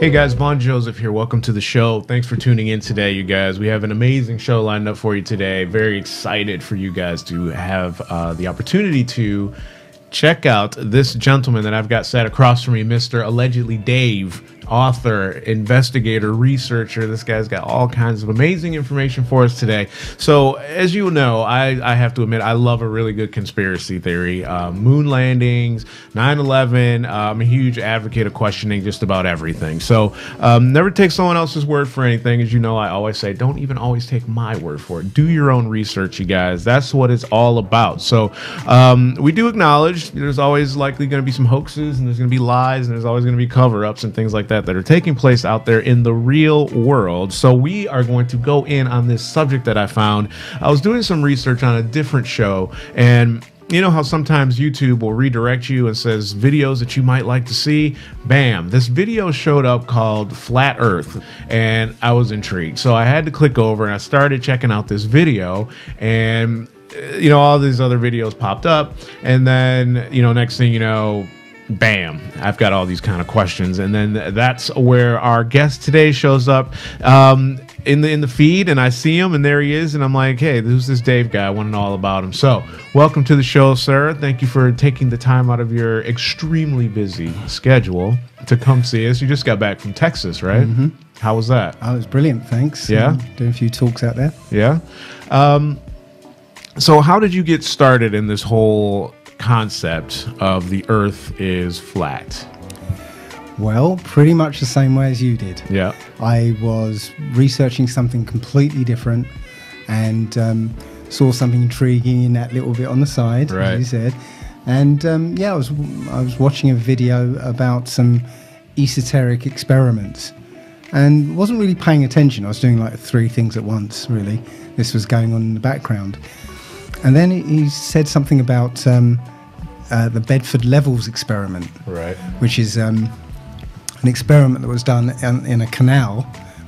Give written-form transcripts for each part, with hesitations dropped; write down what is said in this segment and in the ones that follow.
Hey guys, Vaughn Johseph here. Welcome to the show. Thanks for tuning in today, you guys. We have an amazing show lined up for you today. Very excited for you guys to have the opportunity to check out this gentleman that I've got sat across from me, Mr. Allegedly Dave, author, investigator, researcher. This guy's got all kinds of amazing information for us today. So, as you know, I have to admit, I love a really good conspiracy theory. Moon landings, 9/11. I'm a huge advocate of questioning just about everything. So, never take someone else's word for anything. As you know, I always say, don't even always take my word for it. Do your own research, you guys. That's what it's all about. So, we do acknowledge there's always likely going to be some hoaxes, and there's going to be lies, and there's always going to be cover-ups and things like that are taking place out there in the real world. So we are going to go in on this subject that I found. I was doing some research on a different show, and you know how sometimes YouTube will redirect you and says videos that you might like to see? Bam, this video showed up called Flat Earth, and I was intrigued. So I had to click over and I started checking out this video, and you know, all these other videos popped up, and then, you know, next thing you know, bam, I've got all these kind of questions. And then that's where our guest today shows up in the feed, and I see him, and there he is, and I'm like, hey, who's this Dave guy? I want to know all about him. So welcome to the show, sir. Thank you for taking the time out of your extremely busy schedule to come see us. You just got back from Texas, right? Mm-hmm. How was that? Oh, it was brilliant, thanks. Yeah? Doing a few talks out there. Yeah? So how did you get started in this whole concept of the Earth is flat? Well, pretty much the same way as you did. Yeah. I was researching something completely different and saw something intriguing in that little bit on the side, right, as you said. And I was watching a video about some esoteric experiments and wasn't really paying attention. I was doing like three things at once, really. This was going on in the background. And then he said something about the Bedford Levels experiment, right, which is an experiment that was done in a canal,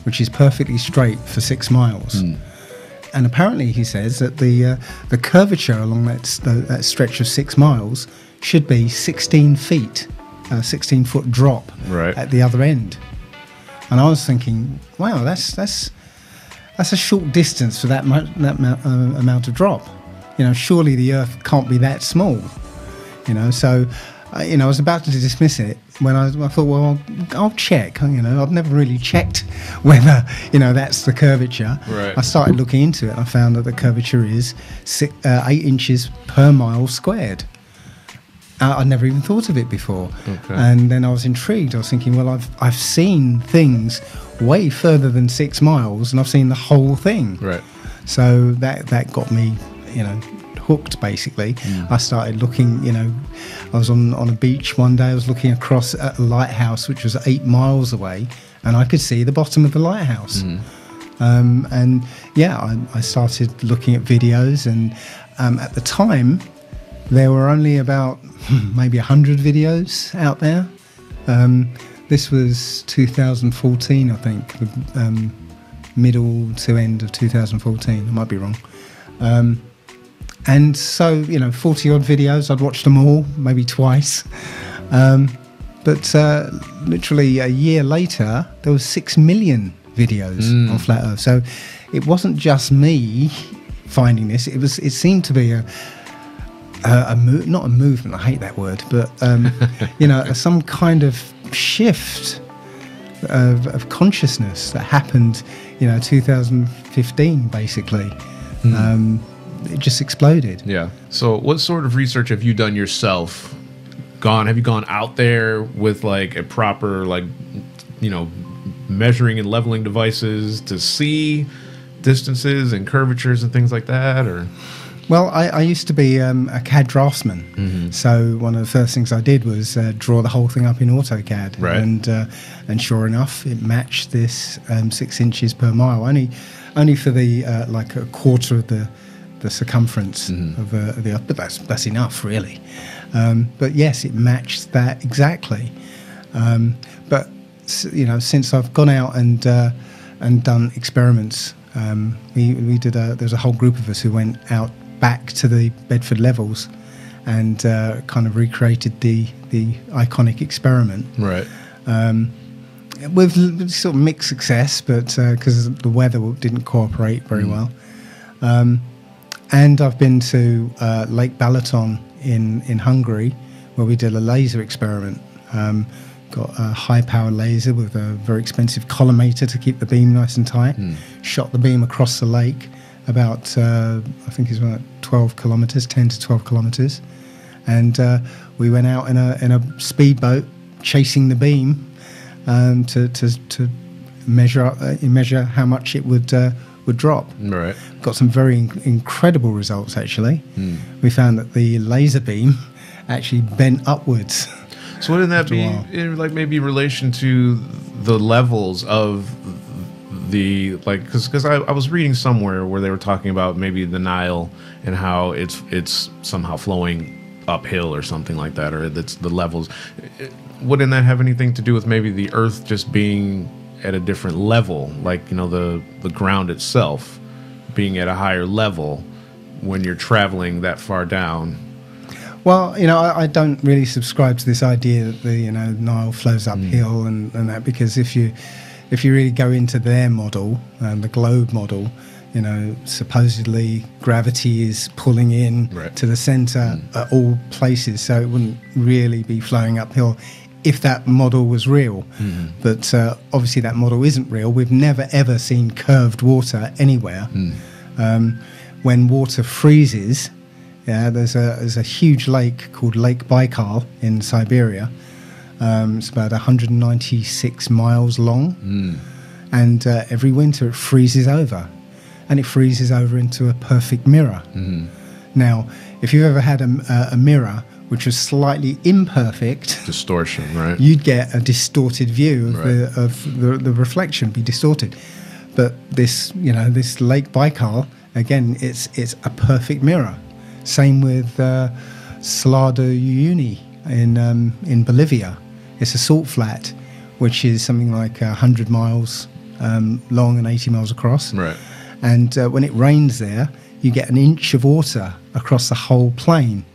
which is perfectly straight for 6 miles. Mm. And apparently, he says that the curvature along that stretch of 6 miles should be 16 feet, a 16-foot drop, right, at the other end. And I was thinking, wow, that's a short distance for that amount of drop. You know, surely the Earth can't be that small. You know, so I was about to dismiss it when I thought, well, I'll check. You know, I've never really checked whether, you know, that's the curvature. Right. I started looking into it, and I found that the curvature is 8 inches per mile squared. I'd never even thought of it before. Okay. And then I was intrigued. I was thinking, well, I've seen things way further than 6 miles, and I've seen the whole thing. Right. So that got me, you know, hooked, basically. Mm. I started looking, you know, I was on a beach one day, I was looking across at a lighthouse which was 8 miles away, and I could see the bottom of the lighthouse. Mm. And yeah, I started looking at videos, and at the time there were only about maybe 100 videos out there. This was 2014, I think, middle to end of 2014. I might be wrong. And so, you know, 40-odd videos, I'd watched them all, maybe twice. But literally a year later, there was 6 million videos on Flat Earth. So it wasn't just me finding this. It seemed to be not a movement, I hate that word, but, you know, some kind of shift of consciousness that happened, you know, 2015, basically. It just exploded. Yeah. So what sort of research have you done yourself? Have you gone out there with like a proper, like, you know, measuring and leveling devices to see distances and curvatures and things like that, or? Well, I used to be a CAD draftsman. Mm-hmm. So one of the first things I did was draw the whole thing up in AutoCAD. Right. And sure enough, it matched this 6 inches per mile, only for the like a quarter of the circumference of the Earth, but that's enough, really. But yes, it matched that exactly. But you know, since I've gone out and done experiments, we did there's a whole group of us who went out back to the Bedford Levels and kind of recreated the iconic experiment. Right. with sort of mixed success, but because the weather didn't cooperate very well. And I've been to Lake Balaton in Hungary, where we did a laser experiment. Got a high-power laser with a very expensive collimator to keep the beam nice and tight. Shot the beam across the lake about, I think it's about 12 kilometers, 10 to 12 kilometers. And we went out in a speedboat chasing the beam to measure how much it would drop. Right. Got some very incredible results, actually. We found that the laser beam actually bent upwards. So wouldn't that be in, like, maybe relation to the levels of the, like, because I was reading somewhere where they were talking about maybe the Nile and how it's somehow flowing uphill or something like that, or that's the levels. Wouldn't that have anything to do with maybe the Earth just being at a different level, like, you know, the ground itself being at a higher level when you're traveling that far down? Well, you know, I don't really subscribe to this idea that the Nile flows uphill and that, because if you really go into their model, the globe model, you know, supposedly gravity is pulling in to the center at all places, so it wouldn't really be flowing uphill if that model was real. But obviously that model isn't real. We've never ever seen curved water anywhere. When water freezes, there's a huge lake called Lake Baikal in Siberia. It's about 196 miles long, and every winter it freezes over, and it freezes over into a perfect mirror. Now, if you've ever had a mirror which was slightly imperfect, distortion, right? You'd get a distorted view of the reflection, be distorted. But this Lake Baikal, again, it's a perfect mirror. Same with Salar de Uyuni in Bolivia. It's a salt flat, which is something like 100 miles long and 80 miles across. Right. And when it rains there, you get an inch of water across the whole plain.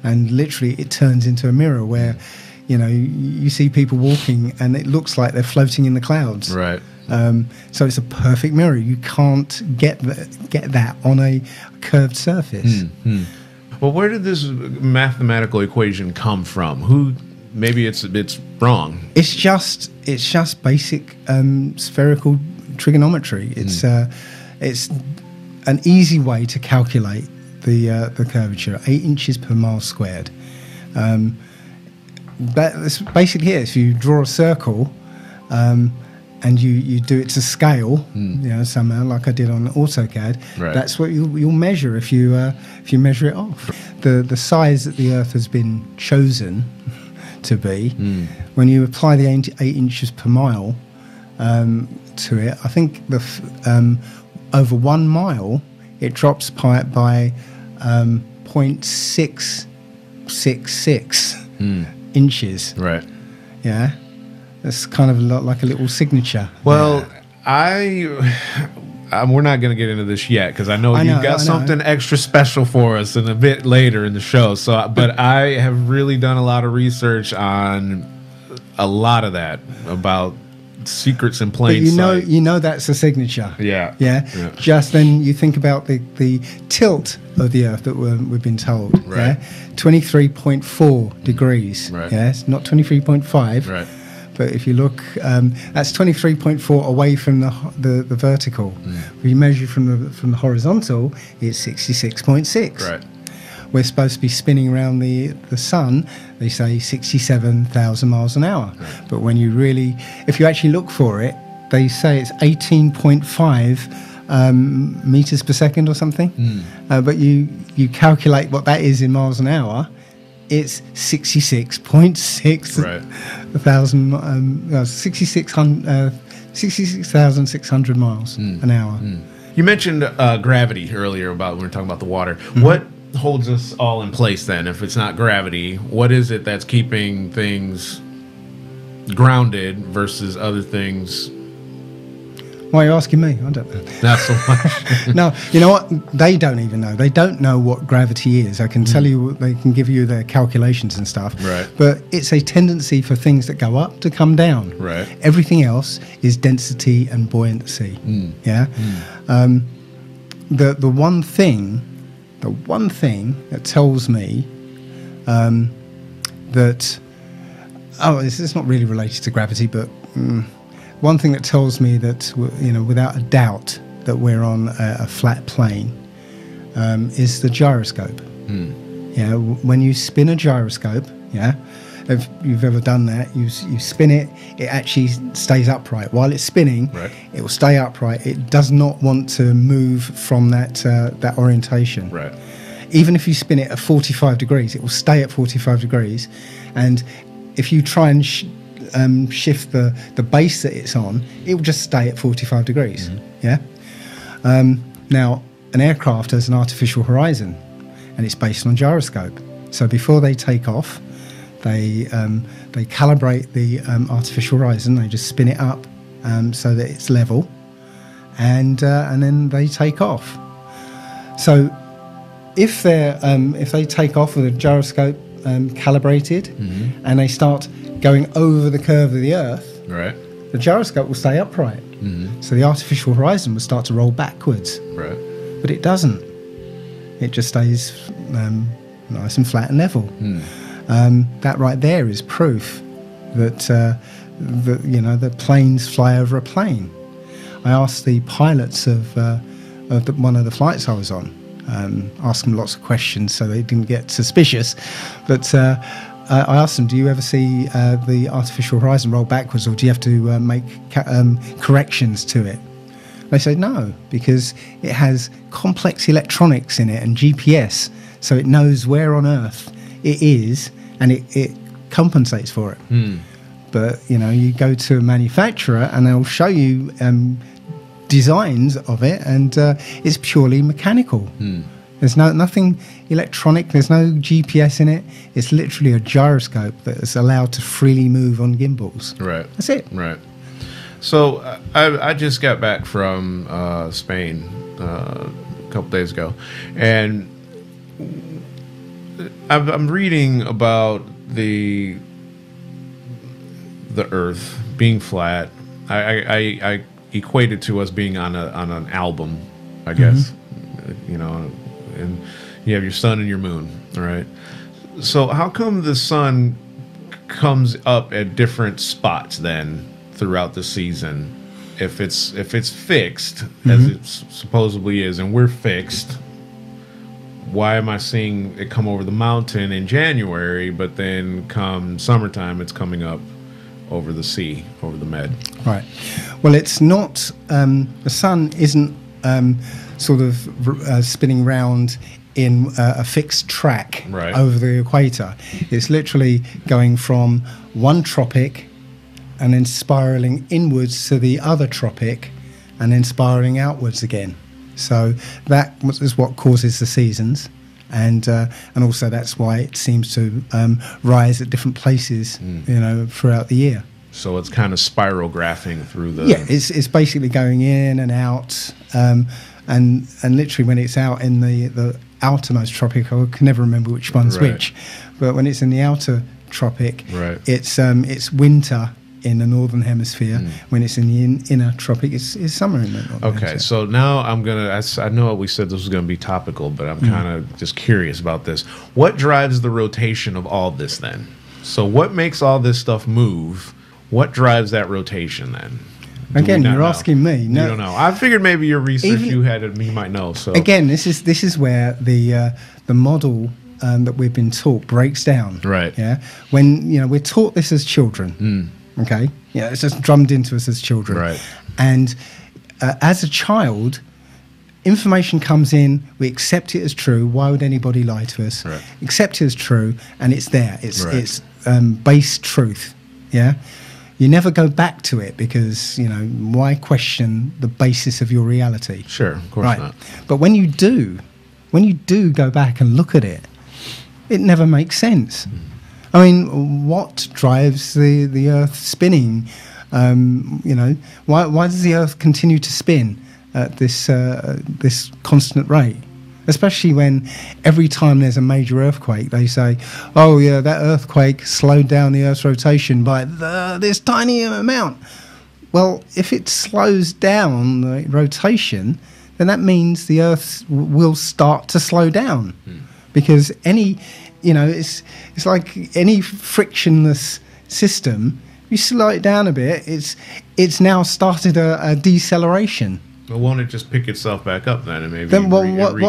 And literally it turns into a mirror where, you know, you see people walking and it looks like they're floating in the clouds. Right. So it's a perfect mirror. You can't get that on a curved surface. Well, where did this mathematical equation come from? Who? Maybe it's wrong. It's just basic spherical trigonometry. It's an easy way to calculate the curvature, 8 inches per mile squared. That's basically it. If you draw a circle, and you do it to scale, you know, somehow, like I did on AutoCAD. That's what you'll measure if you measure it off. The size that the Earth has been chosen to be, when you apply the 8 inches per mile to it, I think over 1 mile it drops by 0.666 inches. Right. Yeah. It's kind of like a little signature. Well, we're not going to get into this yet because I know you've got something extra special for us and a bit later in the show. So, but I have really done a lot of research on a lot of that about secrets in plain sight. You know that's a signature. Yeah. Just then you think about the tilt of the Earth that we've been told. Right. Yeah? 23.4 degrees. Right. Yeah. It's not 23.5. Right. But if you look, that's 23.4 away from the vertical. If you measure from the horizontal, it's 66.6. Right. We're supposed to be spinning around the sun, they say 67,000 miles an hour. Right. But if you actually look for it, they say it's 18.5 meters per second or something. But you calculate what that is in miles an hour, it's 66.6 thousand, 66,600 miles an hour. You mentioned gravity earlier about when we were talking about the water. What holds us all in place then? If it's not gravity, what is it that's keeping things grounded versus other things Why are you asking me? I don't know. Not so much. No, you know what? They don't even know. They don't know what gravity is. I can tell you, they can give you their calculations and stuff. Right. But it's a tendency for things that go up to come down. Right. Everything else is density and buoyancy. Yeah. The one thing that tells me that, this is not really related to gravity, but one thing that tells me that, without a doubt, that we're on a flat plane is the gyroscope. Yeah, when you spin a gyroscope, if you've ever done that, you spin it, it actually stays upright. While it's spinning, right, it will stay upright. It does not want to move from that orientation. Right. Even if you spin it at 45 degrees, it will stay at 45 degrees. And if you try and shift the base that it's on, it will just stay at 45 degrees. Yeah. Now, an aircraft has an artificial horizon, and it's based on gyroscope. So before they take off, they calibrate the artificial horizon. They just spin it up so that it's level, and then they take off. So if they take off with a gyroscope calibrated, and they start going over the curve of the Earth, right, the gyroscope will stay upright. So the artificial horizon will start to roll backwards. Right. But it doesn't. It just stays nice and flat and level. That right there is proof that the planes fly over a plane. I asked the pilots of one of the flights I was on, asked them lots of questions so they didn't get suspicious, but I asked them, do you ever see the artificial horizon roll backwards, or do you have to make corrections to it? They said no, because it has complex electronics in it and GPS, so it knows where on Earth it is, and it compensates for it. But you go to a manufacturer and they'll show you designs of it, and it's purely mechanical. There's nothing electronic. There's no GPS in it. It's literally a gyroscope that's allowed to freely move on gimbals. Right. That's it. Right. So I just got back from Spain a couple days ago, and I'm reading about the Earth being flat. I equate it to us being on an album, I guess. And you have your sun and your moon, all right? So how come the sun comes up at different spots then throughout the season? If it's fixed, as it supposedly is, and we're fixed, why am I seeing it come over the mountain in January, but then come summertime it's coming up over the sea, over the Med? Right. Well, it's not, the sun isn't sort of spinning round in a fixed track over the equator. It's literally going from one tropic and then spiraling inwards to the other tropic and then spiraling outwards again. So that is what causes the seasons, and also that's why it seems to rise at different places, throughout the year. So it's kind of spiral graphing through the... Yeah, it's basically going in and out, and literally when it's out in the outermost tropic, I can never remember which one's which, but when it's in the outer tropic, it's winter in the northern hemisphere. When it's in the inner tropic, it's summer in the northern hemisphere. So now I know we said this was going to be topical, but I'm kind of just curious about this. What drives the rotation of all this then? So what makes all this stuff move? What drives that rotation then? Again, you're asking me. No, you don't know. I figured maybe your research you might know. So again, this is where the model that we've been taught breaks down. Right. Yeah. When we're taught this as children. Okay. Yeah. It's just drummed into us as children. Right. And as a child, information comes in. We accept it as true. Why would anybody lie to us? Right. Accept it as true, and it's there. It's base truth. Yeah. You never go back to it because, why question the basis of your reality? Sure, of course not. But when you do go back and look at it, it never makes sense. I mean, what drives the Earth spinning You know, why does the Earth continue to spin at this constant rate? Especially when every time there's a major earthquake, they say, oh, yeah, that earthquake slowed down the Earth's rotation by this tiny amount. Well, if it slows down the rotation, then that means the Earth will start to slow down. Because it's like any frictionless system, you slow it down a bit, it's now started a deceleration. Well, won't it just pick itself back up then, and maybe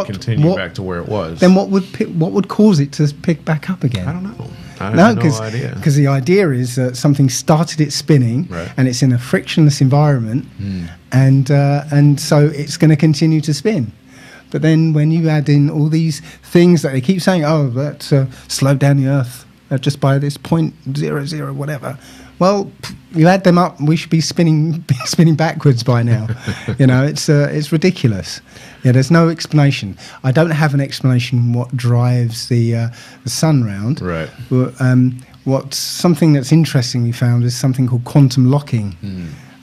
continue back to where it was? Then what would cause it to pick back up again? I don't know. I have no idea. Because the idea is that something started it spinning, right, and it's in a frictionless environment, and so it's going to continue to spin. But then when you add in all these things that they keep saying, oh, let's slow down the Earth just by this 0.00 whatever. Well, you add them up, we should be spinning backwards by now. You know, it's ridiculous. Yeah, there's no explanation. I don't have an explanation what drives the sun round. Right. But something that's interesting we found is something called quantum locking.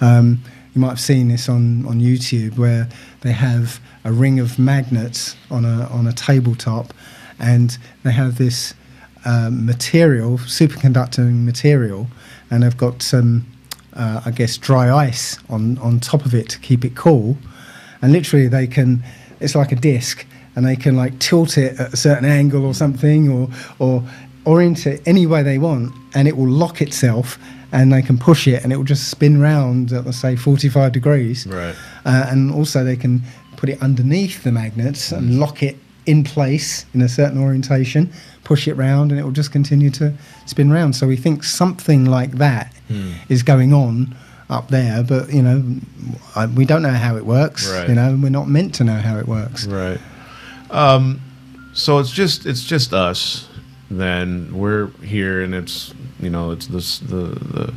You might have seen this on YouTube, where they have a ring of magnets on a tabletop, and they have this material, superconducting material, and they've got some, I guess, dry ice on top of it to keep it cool. And literally it's like a disc, and they can like tilt it at a certain angle or something, or orient it any way they want, and it will lock itself, and they can push it, and it will just spin round at, let's say, 45 degrees. Right. And also they can put it underneath the magnets and lock it in place in a certain orientation, push it round, and it will just continue to spin round. So we think something like that is going on up there, but you know, we don't know how it works. Right. You know, we're not meant to know how it works. Right. So it's just us. Then we're here, and it's, you know, it's the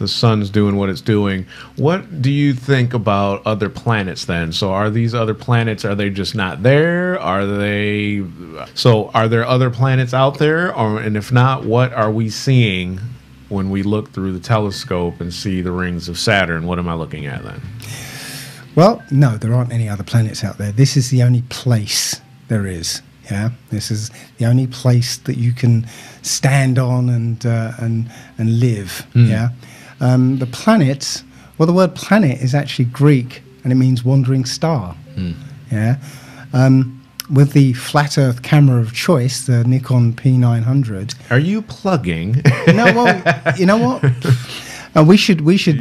sun's doing what it's doing. What do you think about other planets then? So are these other planets, are they just not there? Are there other planets out there? And if not, what are we seeing when we look through the telescope and see the rings of Saturn? What am I looking at then? Well, no, there aren't any other planets out there. This is the only place there is. Yeah, this is the only place that you can stand on and live. Yeah. The planets, well, the word planet is actually Greek, and it means wandering star. Yeah. With the flat Earth camera of choice, the Nikon P900. Are you plugging? No, well, you know what? We should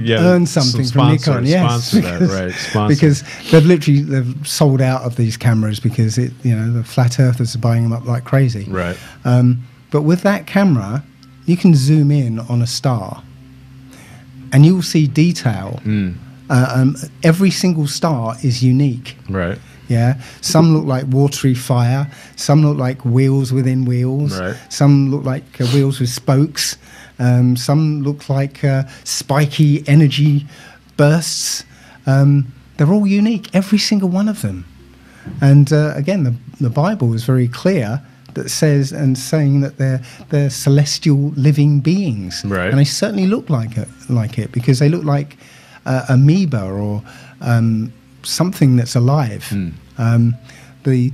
earn something from Nikon. Yes, because they've sold out of these cameras because the flat earthers are buying them up like crazy. Right. But with that camera, you can zoom in on a star, and you will see detail. Every single star is unique. Right. Yeah. Some look like watery fire. Some look like wheels within wheels. Right. Some look like wheels with spokes. Some look like spiky energy bursts. They're all unique, every single one of them. And again, the Bible is very clear that saying that they're celestial living beings. Right. And they certainly look like it because they look like amoeba or something that's alive. The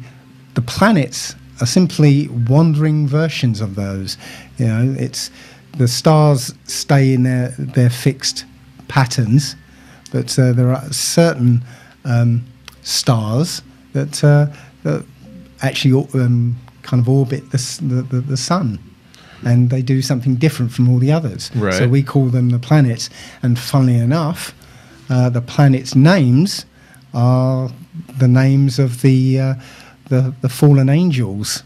planets are simply wandering versions of those. You know, it's the stars stay in their fixed patterns, but there are certain stars that actually kind of orbit the sun, and they do something different from all the others. Right. So we call them the planets, and funnily enough, the planets' names are the names of the fallen angels,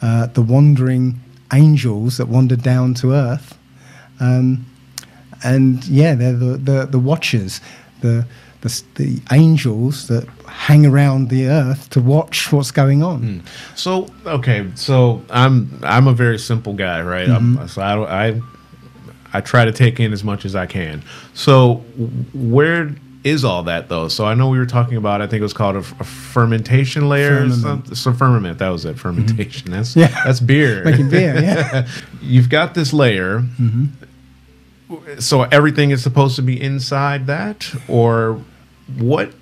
the wandering angels that wandered down to Earth, and yeah, they're the watchers, the angels that hang around the Earth to watch what's going on. So okay, so I'm a very simple guy, right? I try to take in as much as I can. So where is all that though? So I know we were talking about, I think it was called a fermentation layer. Firmament. So firmament, that was it. Fermentation. That's beer. Making beer, yeah. You've got this layer. So everything is supposed to be inside that, or what?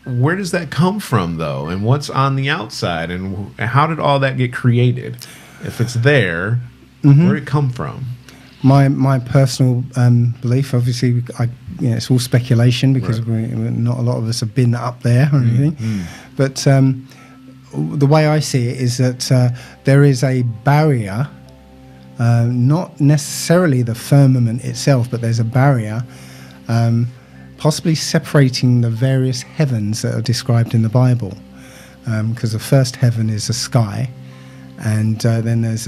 Where does that come from, though? And what's on the outside? And how did all that get created? If it's there, where did it come from? My personal belief, obviously, it's all speculation because not a lot of us have been up there or anything. But the way I see it is that there is a barrier, not necessarily the firmament itself, but there's a barrier possibly separating the various heavens that are described in the Bible. Because the first heaven is the sky, and then there's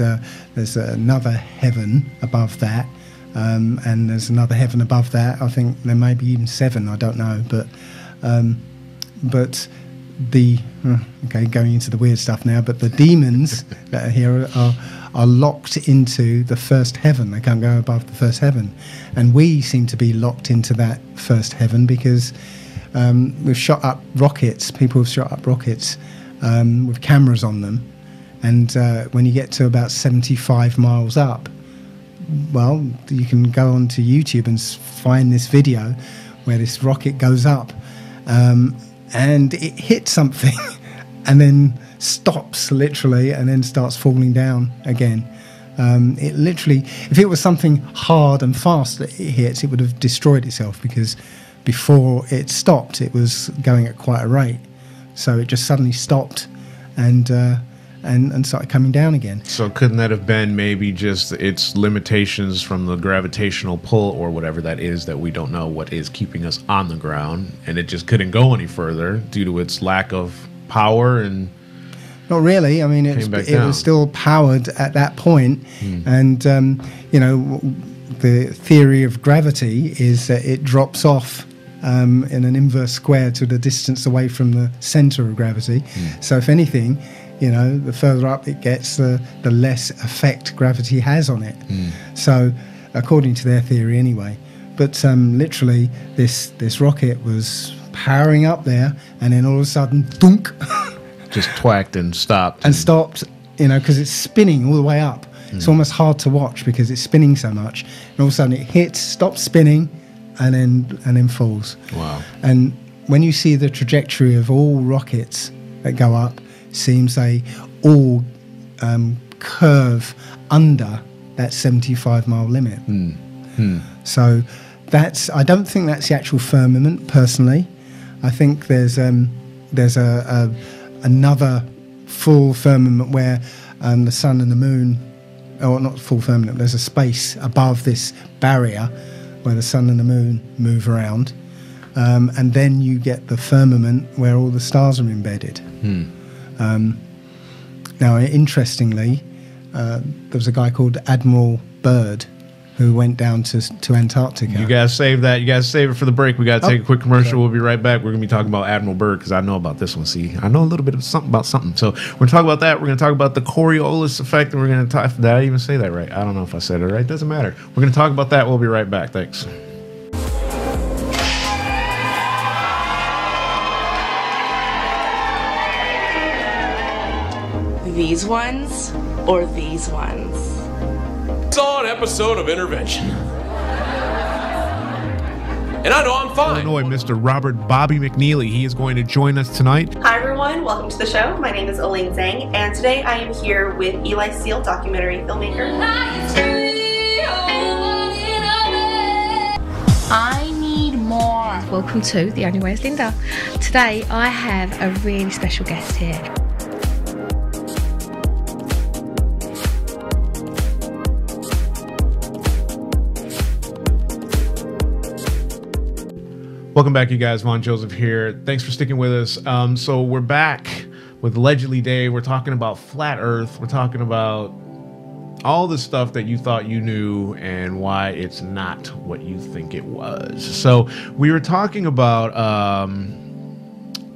another heaven above that, and there's another heaven above that. I think there may be even 7. I don't know, but the going into the weird stuff now. But the demons that are here are locked into the first heaven. They can't go above the first heaven, and we seem to be locked into that first heaven because we've shot up rockets. People have shot up rockets with cameras on them. And when you get to about 75 miles up, well, you can go onto YouTube and find this video where this rocket goes up and it hits something and then stops literally and then starts falling down again. It literally, if it was something hard and fast that it hits, it would have destroyed itself, because before it stopped, it was going at quite a rate. So it just suddenly stopped and started coming down again. So couldn't that have been maybe just its limitations from the gravitational pull or whatever that is that we don't know what is keeping us on the ground, and it just couldn't go any further due to its lack of power? And not really. I mean, it was still powered at that point. And the theory of gravity is that it drops off in an inverse square to the distance away from the center of gravity. So if anything, the further up it gets, the less effect gravity has on it. So according to their theory anyway. But literally this rocket was powering up there, and then all of a sudden, thunk, just twacked and stopped. And stopped, because it's spinning all the way up. It's almost hard to watch because it's spinning so much. And all of a sudden it hits, stops spinning, and then falls. Wow. And when you see the trajectory of all rockets that go up, seems they all curve under that 75-mile limit. So I don't think that's the actual firmament personally. I think there's another full firmament where the sun and the moon, or not full firmament, there's a space above this barrier where the sun and the moon move around, and then you get the firmament where all the stars are embedded. Now, interestingly, there was a guy called Admiral Byrd who went down to Antarctica. You guys save that. You guys save it for the break. We got to take a quick commercial. Okay. We'll be right back. We're going to be talking about Admiral Byrd because I know about this one. See, I know a little bit of something about something. So we're going to talk about that. We're going to talk about the Coriolis effect, and we're going to talk. Did I even say that right? I don't know if I said it right. Doesn't matter. We're going to talk about that. We'll be right back. Thanks. These ones or these ones? Saw an episode of Intervention. And I know I'm fine. Illinois, Mr. Robert Bobby McNeely. He is going to join us tonight. Hi, everyone. Welcome to the show. My name is Elaine Zhang, and today I am here with Eli Seal, documentary filmmaker. I need more. Welcome to The Only Way is Linda. Today I have a really special guest here. Welcome back, you guys. Vaughn Johseph here. Thanks for sticking with us. So we're back with Allegedly Dave. We're talking about flat Earth. We're talking about all the stuff that you thought you knew and why it's not what you think it was. So we were talking about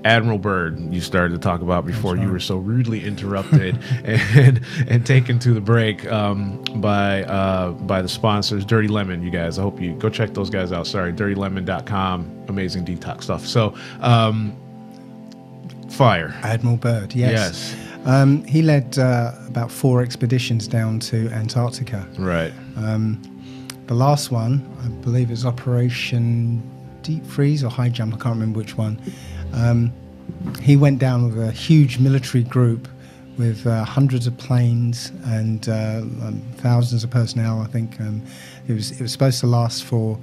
Admiral Byrd. You started to talk about before you were so rudely interrupted and taken to the break by the sponsors, Dirty Lemon. You guys, I hope you go check those guys out. Sorry, dirtylemon.com. Amazing detox stuff. So, fire. Admiral Byrd, yes. He led about 4 expeditions down to Antarctica. Right. the last one, I believe it was Operation Deep Freeze or High Jump, I can't remember which one. He went down with a huge military group with hundreds of planes and thousands of personnel. I think it was supposed to last for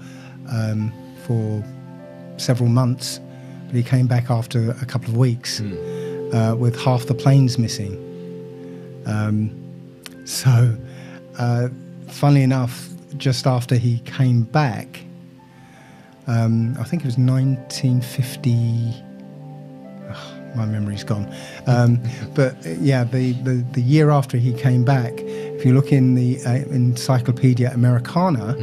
several months, but he came back after a couple of weeks with half the planes missing. So, funnily enough, just after he came back, I think it was 1950. My memory's gone. But yeah, the year after he came back, if you look in the Encyclopedia Americana,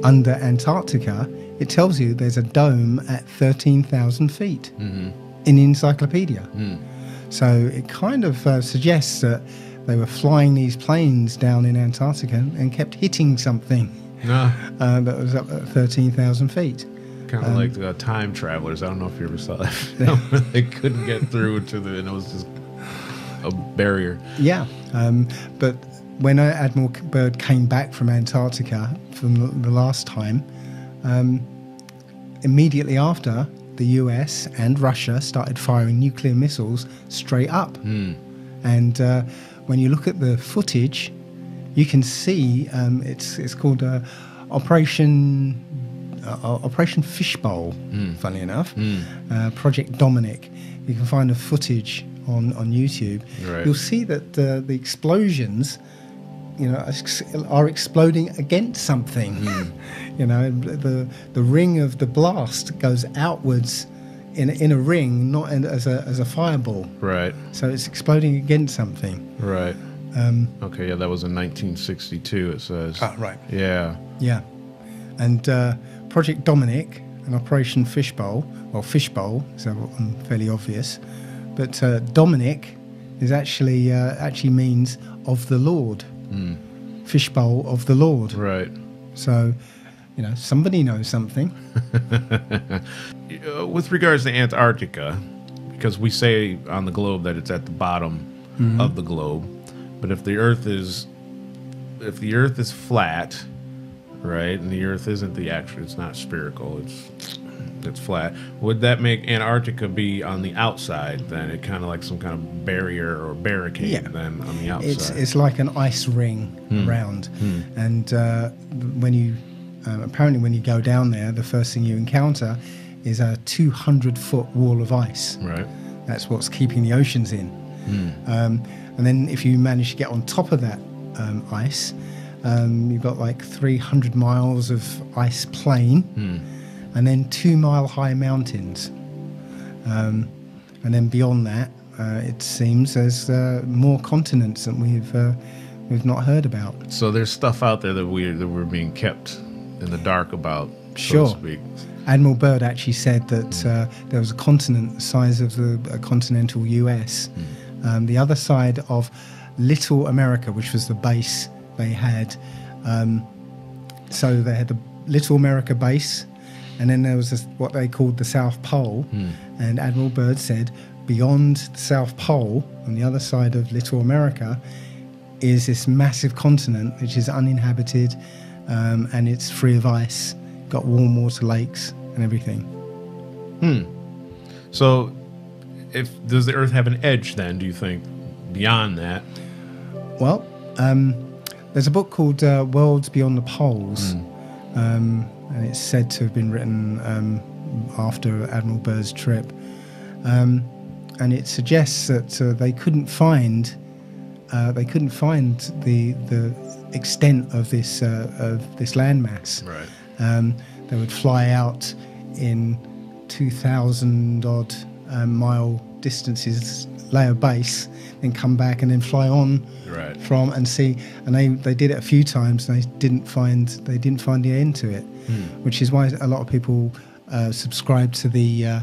under Antarctica, it tells you there's a dome at 13,000 feet in the encyclopedia. So it kind of suggests that they were flying these planes down in Antarctica and kept hitting something that was up at 13,000 feet. Kind of like the time travelers. I don't know if you ever saw that film where they couldn't get through and it was just a barrier. Yeah, but when Admiral Byrd came back from Antarctica from the last time, immediately after, the US and Russia started firing nuclear missiles straight up. And when you look at the footage, you can see it's called Operation Fishbowl, funny enough, Project Dominic. You can find the footage on YouTube. Right. You'll see that the explosions, are exploding against something. The ring of the blast goes outwards in a ring, not as a fireball. Right. So it's exploding against something. Right. Okay. Yeah, that was in 1962. It says. Right. Yeah. Yeah. And Project Dominic and Operation Fishbowl, Fishbowl, so fairly obvious, but Dominic is actually means of the Lord. Fishbowl of the Lord. Right. So, somebody knows something. With regards to Antarctica, because we say on the globe that it's at the bottom of the globe, but if the Earth is flat, right, and the Earth isn't it's not spherical, it's flat, would that make Antarctica be on the outside then? It kind of like some kind of barrier or barricade then on the outside? It's like an ice ring around. And when you go down there, the first thing you encounter is a 200-foot wall of ice. Right. That's what's keeping the oceans in. And then if you manage to get on top of that ice, you've got like 300 miles of ice plain, and then 2-mile-high mountains. And then beyond that, it seems there's more continents that we've not heard about. So there's stuff out there that we're being kept in the dark about, Sure. so to speak. Admiral Byrd actually said that there was a continent the size of the continental US, the other side of Little America, which was the base they had. So they had the Little America base, and then there was what they called the South Pole. And Admiral Byrd said beyond the South Pole, on the other side of Little America, is this massive continent which is uninhabited, and it's free of ice, got warm water lakes and everything. So does the Earth have an edge then, do you think, beyond that? Well, there's a book called Worlds Beyond the Poles, and it's said to have been written after Admiral Byrd's trip, and it suggests that they couldn't find the extent of this landmass. Right. They would fly out in 2,000 odd mile distances, lay a base, then come back and then fly on from and see. And they did it a few times, and they didn't find the end to it, which is why a lot of people subscribe to the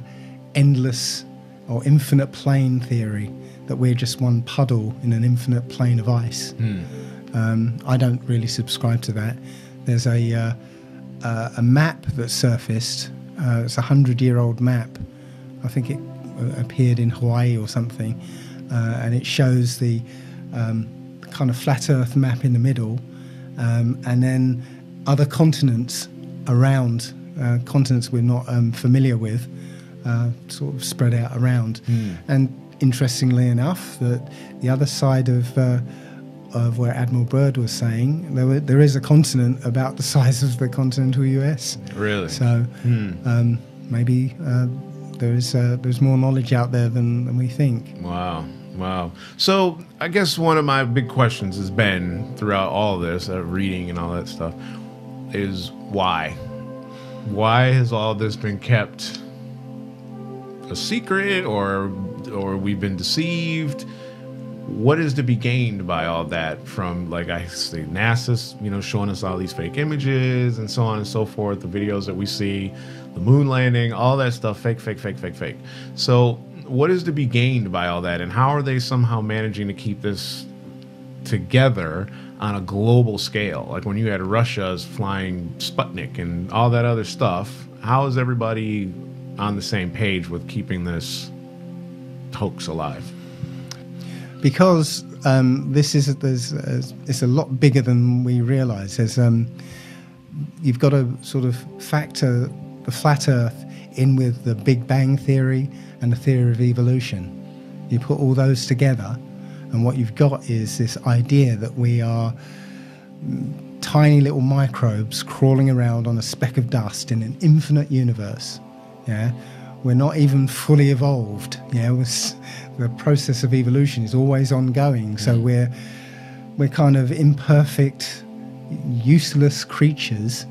endless or infinite plane theory, that we're just one puddle in an infinite plane of ice. I don't really subscribe to that. There's a map that surfaced. It's a 100-year-old map. I think it appeared in Hawaii or something, and it shows the kind of flat Earth map in the middle, and then other continents around, continents we're not familiar with, sort of spread out around. And interestingly enough, that the other side of where Admiral Byrd was saying, there is a continent about the size of the continental US. Really? So maybe there's more knowledge out there than we think. Wow. So I guess one of my big questions has been throughout all this, reading and all that stuff, is why? Why has all this been kept a secret, or we've been deceived? What is to be gained by all that from, like I say, NASA's, showing us all these fake images and so on and so forth, the videos that we see, the moon landing, all that stuff, fake. So what is to be gained by all that, and how are they somehow managing to keep this together on a global scale? Like when you had Russia's flying Sputnik and all that other stuff, how is everybody on the same page with keeping this hoax alive? Because it's a lot bigger than we realize. You've got to sort of factor the flat Earth in with the Big Bang theory and the theory of evolution. You put all those together, and what you've got is this idea that we are tiny little microbes crawling around on a speck of dust in an infinite universe. Yeah, we're not even fully evolved. Yeah, the process of evolution is always ongoing. So we're kind of imperfect, useless creatures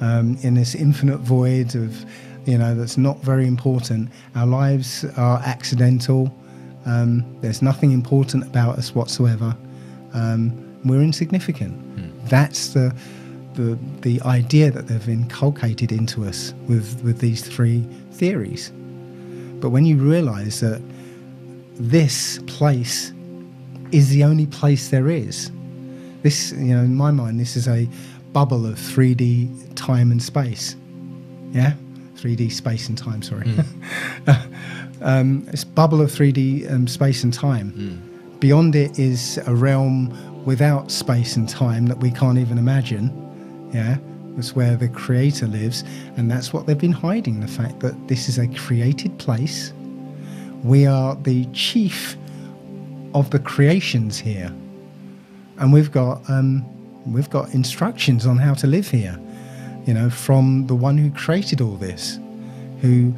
in this infinite void of, that's not very important. Our lives are accidental. There's nothing important about us whatsoever. We're insignificant. That's the idea that they've inculcated into us with these three theories. But when you realize that this place is the only place there is, this, in my mind, this is a bubble of 3D time and space. Yeah? 3D space and time, sorry. This bubble of 3D space and time. Beyond it is a realm without space and time that we can't even imagine. Yeah? That's where the creator lives, and that's what they've been hiding, the fact that this is a created place. We are the chief of the creations here, and we've got instructions on how to live here, from the one who created all this, who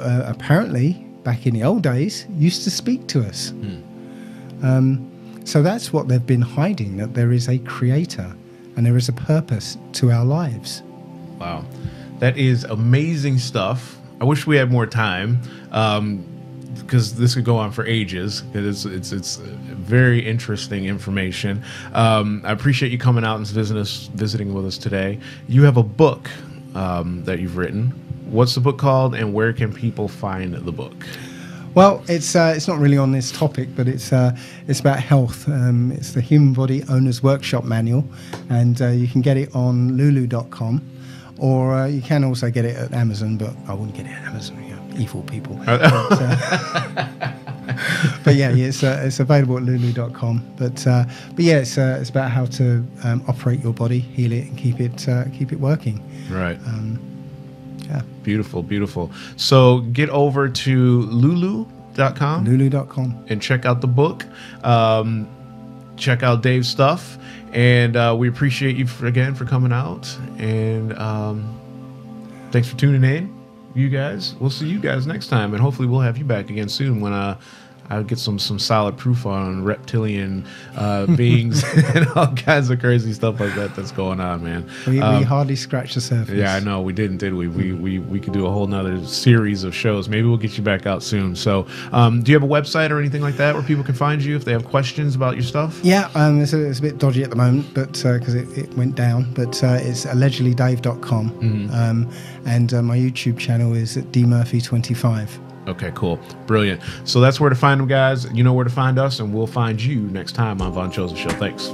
apparently back in the old days used to speak to us. So that's what they've been hiding, that there is a creator and there is a purpose to our lives. Wow. That is amazing stuff. I wish we had more time, because this could go on for ages, because it's very interesting information. I appreciate you coming out and visiting with us today. You have a book that you've written. What's the book called, and where can people find the book? Well, it's not really on this topic, but it's about health. It's the Human Body Owner's Workshop Manual, and you can get it on lulu.com, or you can also get it at Amazon, but I wouldn't get it at Amazon, evil people. But yeah, it's available at lulu.com. But yeah, it's about how to operate your body, heal it, and keep it working. Right. Yeah. Beautiful. So get over to lulu.com. Lulu.com. And check out the book. Check out Dave's stuff. And we appreciate you again for coming out. And thanks for tuning in, you guys. We'll see you guys next time. And hopefully we'll have you back again soon when I'll get some solid proof on reptilian beings and all kinds of crazy stuff like that's going on, man. We hardly scratched the surface. Yeah, I know we didn't, did we? We could do a whole nother series of shows. Maybe we'll get you back out soon. So, do you have a website or anything like that where people can find you if they have questions about your stuff? Yeah, it's a bit dodgy at the moment, but because it went down. But it's allegedlydave.com, and my YouTube channel is at dmurphy25. Okay, cool. Brilliant. So that's where to find them, guys. You know where to find us, and we'll find you next time on Vaughn Johseph Show. Thanks.